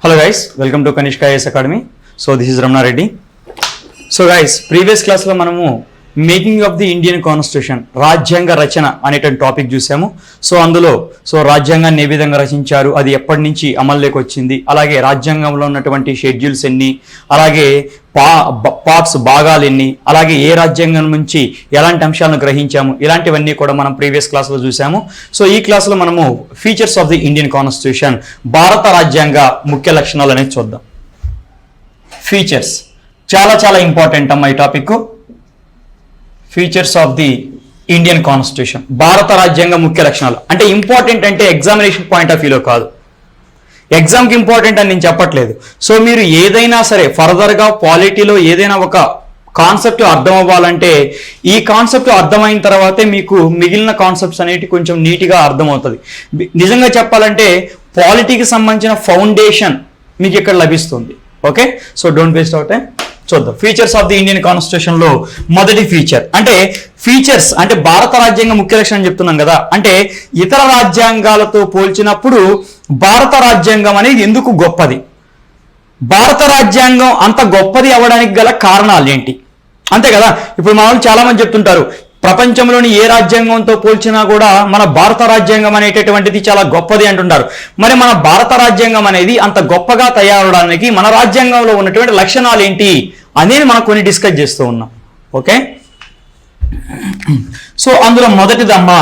Hello guys, welcome to Kanishka IAS Academy. So this is Ramna Reddy. So guys, previous class లో మనము making of the Indian constitution రాజ్యాంగ రచన అనేటువంటి topic చూసాము. So అందులో రాజ్యాంగాన్ని ఏ విధంగా రచించారు, అది ఎప్పటి నుంచి అమల్లోకి వచ్చింది, అలాగే రాజ్యాంగంలో ఉన్నటువంటి షెడ్యూల్స్ ఎన్ని, అలాగే పార్ట్స్ భాగాలు ఎన్ని, అలాగే ఏ రాజ్యాంగం నుంచి ఎలాంటి అంశాలను గ్రహించాము, ఇలాంటివన్నీ కూడా మనం ప్రీవియస్ క్లాస్లో చూసాము. సో ఈ క్లాస్లో మనము features of the Indian constitution, భారత రాజ్యాంగ ముఖ్య లక్షణాలు అనేది చూద్దాం. ఫీచర్స్ చాలా చాలా ఇంపార్టెంట్ అమ్మా ఈ topic. Features of the Indian constitution, భారత రాజ్యాంగ ముఖ్య లక్షణాలు. అంటే ఇంపార్టెంట్ అంటే ఎగ్జామినేషన్ పాయింట్ ఆఫ్ వ్యూలో కాదు, ఎగ్జామ్కి ఇంపార్టెంట్ అని నేను చెప్పట్లేదు. సో మీరు ఏదైనా సరే ఫర్దర్గా పాలిటీలో ఏదైనా ఒక కాన్సెప్ట్ అర్థం అవ్వాలంటే ఈ కాన్సెప్ట్ అర్థమైన తర్వాతే మీకు మిగిలిన కాన్సెప్ట్స్ అనేవి కొంచెం నీట్గా అర్థమవుతుంది. నిజంగా చెప్పాలంటే పాలిటీకి సంబంధించిన ఫౌండేషన్ మీకు ఇక్కడ లభిస్తుంది. Okay, so don't waste out time. చూద్దాం features of the Indian constitution లో మొదటి ఫీచర్. అంటే ఫీచర్స్ అంటే భారత రాజ్యాంగం ముఖ్య లక్షణం చెప్తున్నాం కదా, అంటే ఇతర రాజ్యాంగాలతో పోల్చినప్పుడు భారత రాజ్యాంగం అనేది ఎందుకు గొప్పది, భారత రాజ్యాంగం అంత గొప్పది అవ్వడానికి గల కారణాలు ఏంటి, అంతే కదా. ఇప్పుడు మా వాళ్ళు చాలా మంది చెప్తుంటారు ప్రపంచంలోని ఏ రాజ్యాంగంతో పోల్చినా కూడా మన భారత రాజ్యాంగం అనేటటువంటిది చాలా గొప్పది అంటుంటారు. మరి మన భారత రాజ్యాంగం అనేది అంత గొప్పగా తయారవడానికి మన రాజ్యాంగంలో ఉన్నటువంటి లక్షణాలు ఏంటి అనేది మనం కొన్ని డిస్కస్ చేస్తూ ఉన్నాం. ఓకే, సో అందులో మొదటిదమ్మా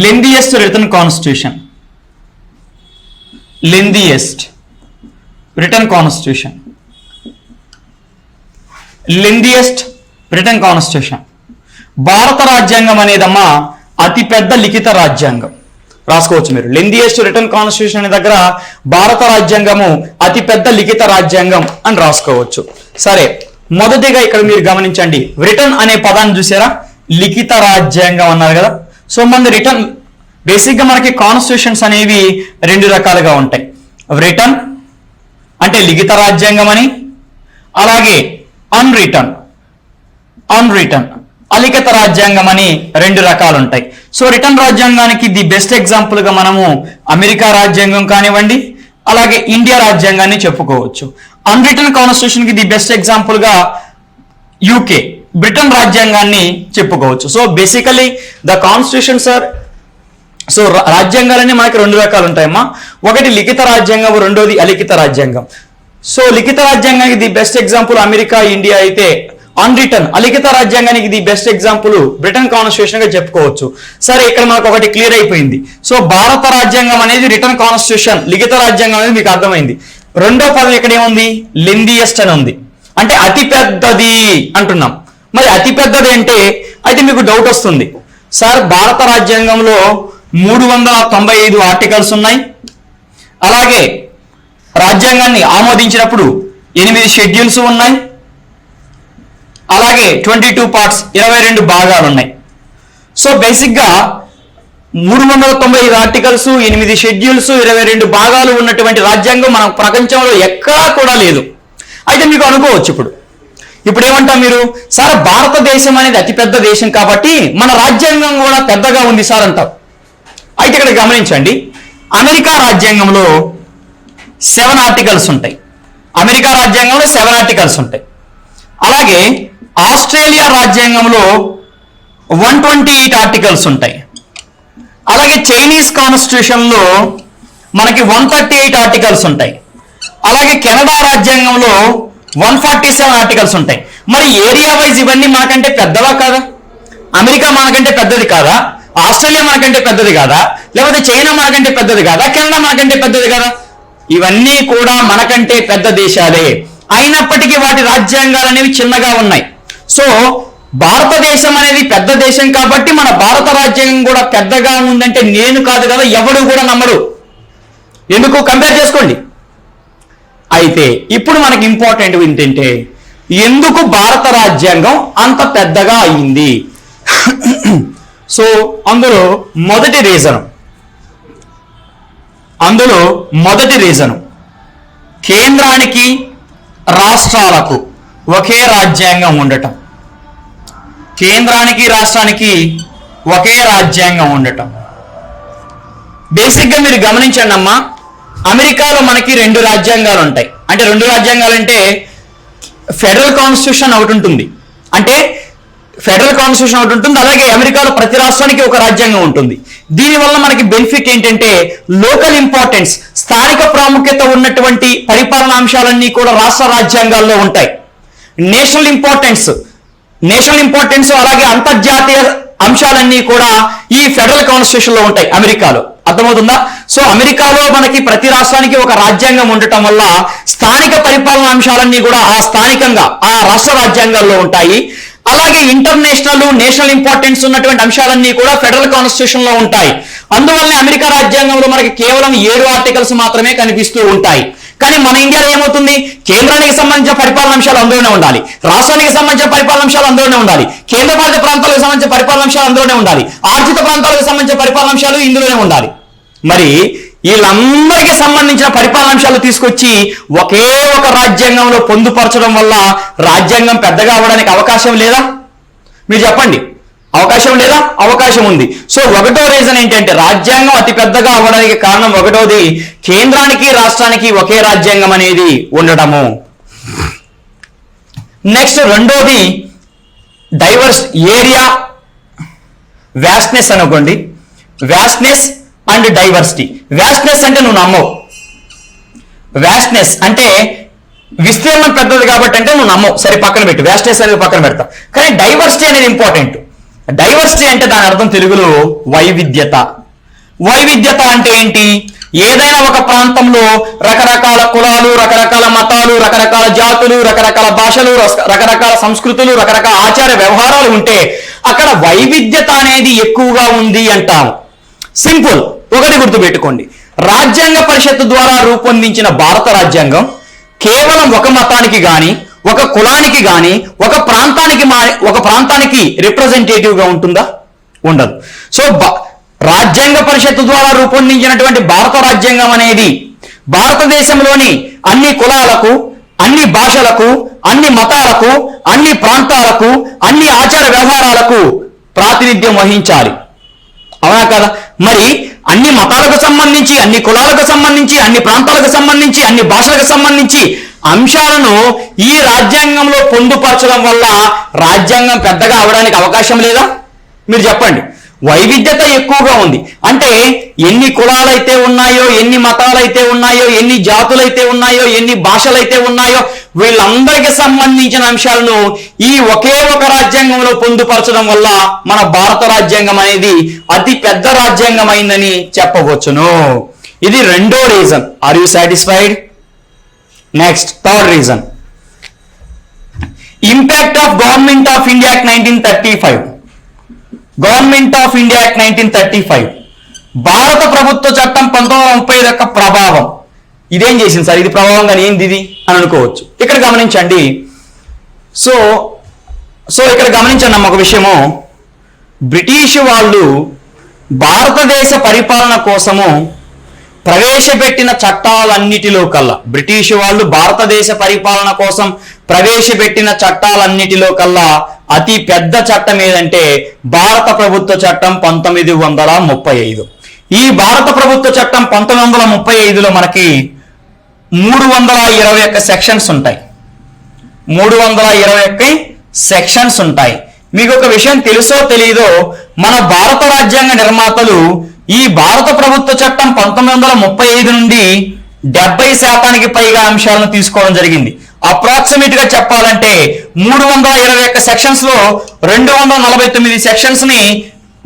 lengthiest written constitution. Lengthiest written constitution, lengthiest written constitution. భారత రాజ్యాంగం అనేదమ్మా అతిపెద్ద లిఖిత రాజ్యాంగం. రాసుకోవచ్చు మీరు, లెందియెస్ట్ రిటన్ కాన్స్టిట్యూషన్ అనే దగ్గర భారత రాజ్యాంగము అతిపెద్ద లిఖిత రాజ్యాంగం అని రాసుకోవచ్చు. సరే, మొదటిగా ఇక్కడ మీరు గమనించండి, రిటన్ అనే పదాన్ని చూసారా, లిఖిత రాజ్యాంగం అన్నారు కదా. సో మన రిటన్ బేసిక్గా మనకి కాన్స్టిట్యూషన్స్ అనేవి రెండు రకాలుగా ఉంటాయి. రిటన్ అంటే లిఖిత రాజ్యాంగం అని, అలాగే అన్రిటన్ అలిఖిత రాజ్యాంగం అని రెండు రకాలు ఉంటాయి. సో రిటర్న్ రాజ్యాంగానికి ది బెస్ట్ ఎగ్జాంపుల్ గా మనము అమెరికా రాజ్యాంగం కానివ్వండి, అలాగే ఇండియా రాజ్యాంగాన్ని చెప్పుకోవచ్చు. అన్రిటర్న్ కాన్స్టిట్యూషన్ కి ది బెస్ట్ ఎగ్జాంపుల్ గా యూకే బ్రిటన్ రాజ్యాంగాన్ని చెప్పుకోవచ్చు. So basically the constitution sir, so రాజ్యాంగాలన్నీ మనకి రెండు రకాలు ఉంటాయమ్మా. ఒకటి లిఖిత రాజ్యాంగం, రెండోది అలిఖిత రాజ్యాంగం. సో లిఖిత రాజ్యాంగానికి the best example America, India అయితే అన్రిటర్న్ అలిఖిత రాజ్యాంగానికి the best example Britain constitution గా చెప్పుకోవచ్చు. సరే, ఇక్కడ మనకు ఒకటి క్లియర్ అయిపోయింది. సో భారత రాజ్యాంగం అనేది రిటర్న్ కాన్స్టిట్యూషన్, లిఖిత రాజ్యాంగం అనేది మీకు అర్థమైంది. రెండో పదం ఇక్కడ ఏముంది, లెందియెస్ట్ అని ఉంది, అంటే అతి పెద్దది అంటున్నాం. మరి అతి పెద్దది అంటే అయితే మీకు డౌట్ వస్తుంది, సార్ భారత రాజ్యాంగంలో 395 ఆర్టికల్స్ ఉన్నాయి, అలాగే రాజ్యాంగాన్ని ఆమోదించినప్పుడు 8 షెడ్యూల్స్ ఉన్నాయి, అలాగే 22 పార్ట్స్ 22 భాగాలు ఉన్నాయి. సో బేసిక్గా 395 ఆర్టికల్స్, 8 షెడ్యూల్స్, 22 భాగాలు ఉన్నటువంటి రాజ్యాంగం మన ప్రపంచంలో ఎక్కడా కూడా లేదు. అయితే మీకు అనుకోవచ్చు ఇప్పుడు ఏమంటాం మీరు, సార్ భారతదేశం అనేది అతిపెద్ద దేశం కాబట్టి మన రాజ్యాంగం కూడా పెద్దగా ఉంది సార్ అంటాం. అయితే ఇక్కడ గమనించండి, అమెరికా రాజ్యాంగంలో 7 ఆర్టికల్స్ ఉంటాయి, అమెరికా రాజ్యాంగంలో 7 ఆర్టికల్స్ ఉంటాయి. అలాగే ఆస్ట్రేలియా రాజ్యాంగంలో 128 ఆర్టికల్స్ ఉంటాయి. అలాగే చైనీస్ కాన్స్టిట్యూషన్ లో మనకి 138 ఆర్టికల్స్ ఉంటాయి. అలాగే కెనడా రాజ్యాంగంలో 147 ఆర్టికల్స్ ఉంటాయి. మరి ఏరియా వైజ్ ఇవన్నీ మనకంటే పెద్దవా కాదా? అమెరికా మనకంటే పెద్దది కాదా? ఆస్ట్రేలియా మనకంటే పెద్దది కాదా? లేకపోతే చైనా మనకంటే పెద్దది కాదా? కెనడా మనకంటే పెద్దది కాదా? ఇవన్నీ కూడా మనకంటే పెద్ద దేశాలే, అయినప్పటికీ వాటి రాజ్యాంగాలు అనేవి చిన్నగా ఉన్నాయి. సో భారతదేశం అనేది పెద్ద దేశం కాబట్టి మన భారత రాజ్యాంగం కూడా పెద్దగా ఉందంటే నేను కాదు కదా, ఎవడు కూడా నమ్మడు. ఎందుకు? కంపేర్ చేసుకోండి. అయితే ఇప్పుడు మనకి ఇంపార్టెంట్ ఏంటంటే ఎందుకు భారత రాజ్యాంగం అంత పెద్దగా అయింది. సో అందులో మొదటి రీజను కేంద్రానికి రాష్ట్రాలకు ఒకే రాజ్యాంగం ఉండటం. కేంద్రానికి రాష్ట్రానికి ఒకే రాజ్యాంగం ఉండటం. బేసిక్గా మీరు గమనించండి అమ్మా, అమెరికాలో మనకి రెండు రాజ్యాంగాలు ఉంటాయి. అంటే రెండు రాజ్యాంగాలు అంటే ఫెడరల్ కాన్స్టిట్యూషన్ ఒకటి ఉంటుంది. అంటే ఫెడరల్ కాన్స్టిట్యూషన్ ఒకటి ఉంటుంది. అలాగే అమెరికాలో ప్రతి రాష్ట్రానికి ఒక రాజ్యాంగం ఉంటుంది. దీనివల్ల మనకి బెనిఫిట్ ఏంటంటే లోకల్ ఇంపార్టెన్స్, స్థానిక ప్రాముఖ్యత ఉన్నటువంటి పరిపాలనా అంశాలన్నీ కూడా రాష్ట్ర రాజ్యాంగాల్లో ఉంటాయి. నేషనల్ ఇంపార్టెన్స్ అలాగే అంతర్జాతీయ అంశాలన్నీ కూడా ఈ ఫెడరల్ కాన్స్టిట్యూషన్ లో ఉంటాయి అమెరికాలో. అర్థమవుతుందా? సో అమెరికాలో మనకి ప్రతి రాష్ట్రానికి ఒక రాజ్యాంగం ఉండటం వల్ల స్థానిక పరిపాలనా అంశాలన్నీ కూడా స్థానికంగా ఆ రాష్ట్ర రాజ్యాంగాల్లో ఉంటాయి. అలాగే నేషనల్ ఇంపార్టెన్స్ ఉన్నటువంటి అంశాలన్నీ కూడా ఫెడరల్ కాన్స్టిట్యూషన్ లో ఉంటాయి. అందువల్లనే అమెరికా రాజ్యాంగంలో మనకి కేవలం 7 ఆర్టికల్స్ మాత్రమే కనిపిస్తూ ఉంటాయి. కానీ మన ఇండియాలో ఏమవుతుంది, కేంద్రానికి సంబంధించిన పరిపాలన అంశాలు అందులోనే ఉండాలి, రాష్ట్రానికి సంబంధించిన పరిపాలన అంశాలు అందులోనే ఉండాలి, కేంద్రపాలిత ప్రాంతాలకు సంబంధించిన పరిపాలన అంశాలు అందులోనే ఉండాలి, ఆర్జిత ప్రాంతాలకు సంబంధించిన పరిపాలన అంశాలు ఇందులోనే ఉండాలి. మరి వీళ్ళందరికీ సంబంధించిన పరిపాలన అంశాలు తీసుకొచ్చి ఒకే ఒక రాజ్యాంగంలో పొందుపరచడం వల్ల రాజ్యాంగం పెద్దగా అవ్వడానికి అవకాశం లేదా? మీరు చెప్పండి, అవకాశం లేదా? అవకాశం ఉంది. సో ఒకటో రీజన్ ఏంటంటే రాజ్యాంగం అతి పెద్దగా అవ్వడానికి కారణం ఒకటోది కేంద్రానికి రాష్ట్రానికి ఒకే రాజ్యాంగం అనేది ఉండటము. నెక్స్ట్ రెండోది డైవర్స్ ఏరియా వ్యాస్ట్నెస్ అనుకోండి. Vastness and diversity. వ్యాస్ట్నెస్ అంటే నువ్వు నమ్మవు, వ్యాస్ట్నెస్ అంటే విస్తీర్ణం పెద్దది కాబట్టి అంటే నువ్వు నమ్మవు, సరే పక్కన పెట్టు, వ్యాస్ట్నెస్ అనేది పక్కన పెడతావు. కానీ డైవర్సిటీ అనేది ఇంపార్టెంట్. డైవర్సిటీ అంటే దాని అర్థం తెలుగులో వైవిధ్యత. వైవిధ్యత అంటే ఏంటి? ఏదైనా ఒక ప్రాంతంలో రకరకాల కులాలు, రకరకాల మతాలు, రకరకాల జాతులు, రకరకాల భాషలు, రకరకాల సంస్కృతులు, రకరకాల ఆచార వ్యవహారాలు ఉంటే అక్కడ వైవిధ్యత అనేది ఎక్కువగా ఉంది అంటాము. సింపుల్, ఒకటి గుర్తుపెట్టుకోండి, రాజ్యాంగ పరిషత్ ద్వారా రూపొందించిన భారత రాజ్యాంగం కేవలం ఒక మతానికి గాని, ఒక కులానికి గాని, ఒక ప్రాంతానికి రిప్రజెంటేటివ్ గా ఉంటుందా? ఉండదు. సో రాజ్యాంగ పరిషత్ ద్వారా రూపొందించినటువంటి భారత రాజ్యాంగం అనేది భారతదేశంలోని అన్ని కులాలకు, అన్ని భాషలకు, అన్ని మతాలకు, అన్ని ప్రాంతాలకు, అన్ని ఆచార వ్యవహారాలకు ప్రాతినిధ్యం వహించాలి. అవునా కదా? మరి అన్ని మతాలకు సంబంధించి, అన్ని కులాలకు సంబంధించి, అన్ని ప్రాంతాలకు సంబంధించి, అన్ని భాషలకు సంబంధించి అంశాలను ఈ రాజ్యాంగంలో పొందుపరచడం వల్ల రాజ్యాంగం పెద్దగా అవడానికి అవకాశం లేదా? మీరు చెప్పండి. వైవిధ్యత ఎక్కువగా ఉంది అంటే ఎన్ని కులాలైతే ఉన్నాయో, ఎన్ని మతాలైతే ఉన్నాయో, ఎన్ని జాతులైతే ఉన్నాయో, ఎన్ని భాషలైతే ఉన్నాయో వీళ్ళందరికీ సంబంధించిన అంశాలను ఈ ఒకే ఒక రాజ్యాంగంలో పొందుపరచడం వల్ల మన భారత రాజ్యాంగం అనేది అతి పెద్ద రాజ్యాంగం అయిందని చెప్పవచ్చును. ఇది రెండో reason. Are you satisfied? Next third reason, impact of government of India act 1935. Government of India act 1935 భారత ప్రభుత్వ చట్టం 1930 యొక్క ప్రభావం. ఇదేం చేసింది సార్, ఇది ప్రభావం కానీ ఏంది ఇది అని అనుకోవచ్చు. ఇక్కడ గమనించండి. సో ఇక్కడ గమనించండి అమ్మ ఒక విషయము. బ్రిటిష్ వాళ్ళు భారతదేశ పరిపాలన కోసము ప్రవేశపెట్టిన చట్టాలన్నిటిలో కల్లా, బ్రిటిష్ వాళ్ళు భారతదేశ పరిపాలన కోసం ప్రవేశపెట్టిన చట్టాలన్నిటిలో కల్లా అతి పెద్ద చట్టం ఏదంటే భారత ప్రభుత్వ చట్టం 1935. ఈ భారత ప్రభుత్వ చట్టం 1935లో మనకి 321 సెక్షన్స్ ఉంటాయి. 321 సెక్షన్స్ ఉంటాయి. మీకు ఒక విషయం తెలుసో తెలీదో, మన భారత రాజ్యాంగ నిర్మాతలు ఈ భారత ప్రభుత్వ చట్టం 1935 నుండి 70% పైగా అంశాలను తీసుకోవడం జరిగింది. అప్రాక్సిమేట్ గా చెప్పాలంటే 321 సెక్షన్స్ లో 249 సెక్షన్స్ ని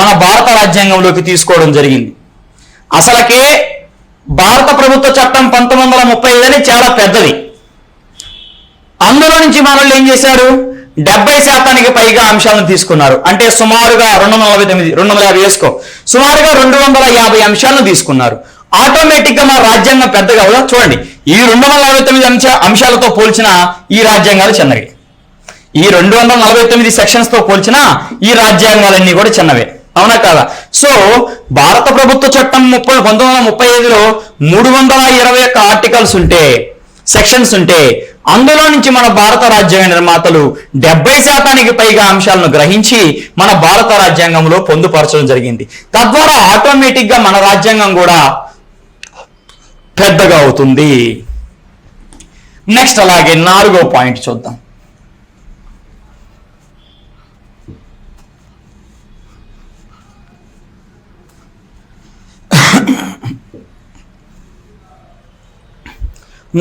మన భారత రాజ్యాంగంలోకి తీసుకోవడం జరిగింది. అసలకే భారత ప్రభుత్వ చట్టం 1935 అని చాలా పెద్దది. అందులో నుంచి మన వాళ్ళు ఏం చేశారు, 70% పైగా అంశాలను తీసుకున్నారు. అంటే సుమారుగా 250 వేసుకో, సుమారుగా 250 అంశాలను తీసుకున్నారు. ఆటోమేటిక్ గా మన రాజ్యాంగం పెద్దగా అవుదా? చూడండి, ఈ 249 అంశాలతో పోల్చిన ఈ రాజ్యాంగాలు చిన్నవి. ఈ 249 సెక్షన్స్ తో పోల్చిన ఈ రాజ్యాంగాలన్నీ కూడా చిన్నవే. అవునా కాదా? సో భారత ప్రభుత్వ చట్టం 1935లో 321 ఆర్టికల్స్ ఉంటే, సెక్షన్స్ ఉంటే, అందులో నుంచి మన భారత రాజ్యాంగ నిర్మాతలు 70% పైగా అంశాలను గ్రహించి మన భారత రాజ్యాంగంలో పొందుపరచడం జరిగింది. తద్వారా ఆటోమేటిక్ గా మన రాజ్యాంగం కూడా పెద్దగా అవుతుంది. నెక్స్ట్ అలాగే 4వ పాయింట్ చూద్దాం.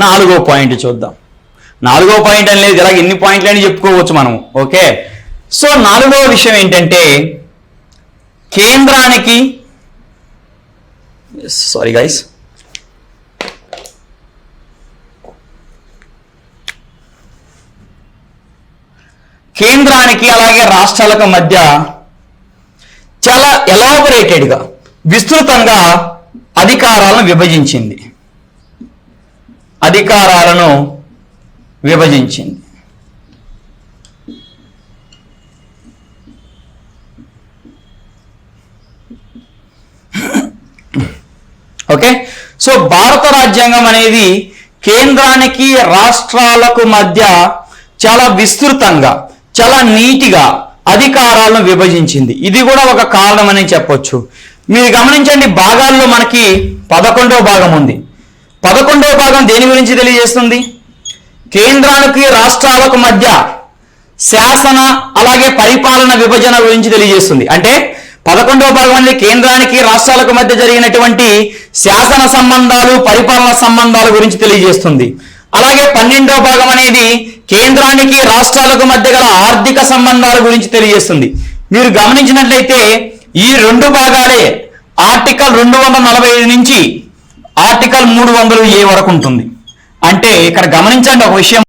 నాలుగో పాయింట్ చూద్దాం. 4వ పాయింట్ అని లేదు, ఇలాగ ఎన్ని పాయింట్లు అని చెప్పుకోవచ్చు మనం. ఓకే, సో 4వ విషయం ఏంటంటే కేంద్రానికి, సారీ గైస్, కేంద్రానికి అలాగే రాష్ట్రాలకు మధ్య చాలా ఎలాబొరేటెడ్గా, విస్తృతంగా అధికారాలను విభజించింది. ఓకే, సో భారత రాజ్యాంగం అనేది కేంద్రానికి రాష్ట్రాలకు మధ్య చాలా విస్తృతంగా, చాలా నీటిగా అధికారాలను విభజించింది. ఇది కూడా ఒక కారణం అని చెప్పొచ్చు. మీరు గమనించండి, భాగాల్లో మనకి 11వ భాగం ఉంది. 11వ భాగం దేని గురించి తెలియజేస్తుంది? కేంద్రానికి రాష్ట్రాలకు మధ్య శాసన అలాగే పరిపాలన విభజన గురించి తెలియజేస్తుంది. అంటే 11వ భాగం అనేది కేంద్రానికి రాష్ట్రాలకు మధ్య జరిగినటువంటి శాసన సంబంధాలు, పరిపాలన సంబంధాల గురించి తెలియజేస్తుంది. అలాగే 12వ భాగం అనేది కేంద్రానికి రాష్ట్రాలకు మధ్య గల ఆర్థిక సంబంధాల గురించి తెలియజేస్తుంది. మీరు గమనించినట్లయితే ఈ 2 భాగాలే ఆర్టికల్ 245 నుంచి ఆర్టికల్ 300A వరకు ఉంటుంది. అంటే ఇక్కడ గమనించండి ఒక విషయం.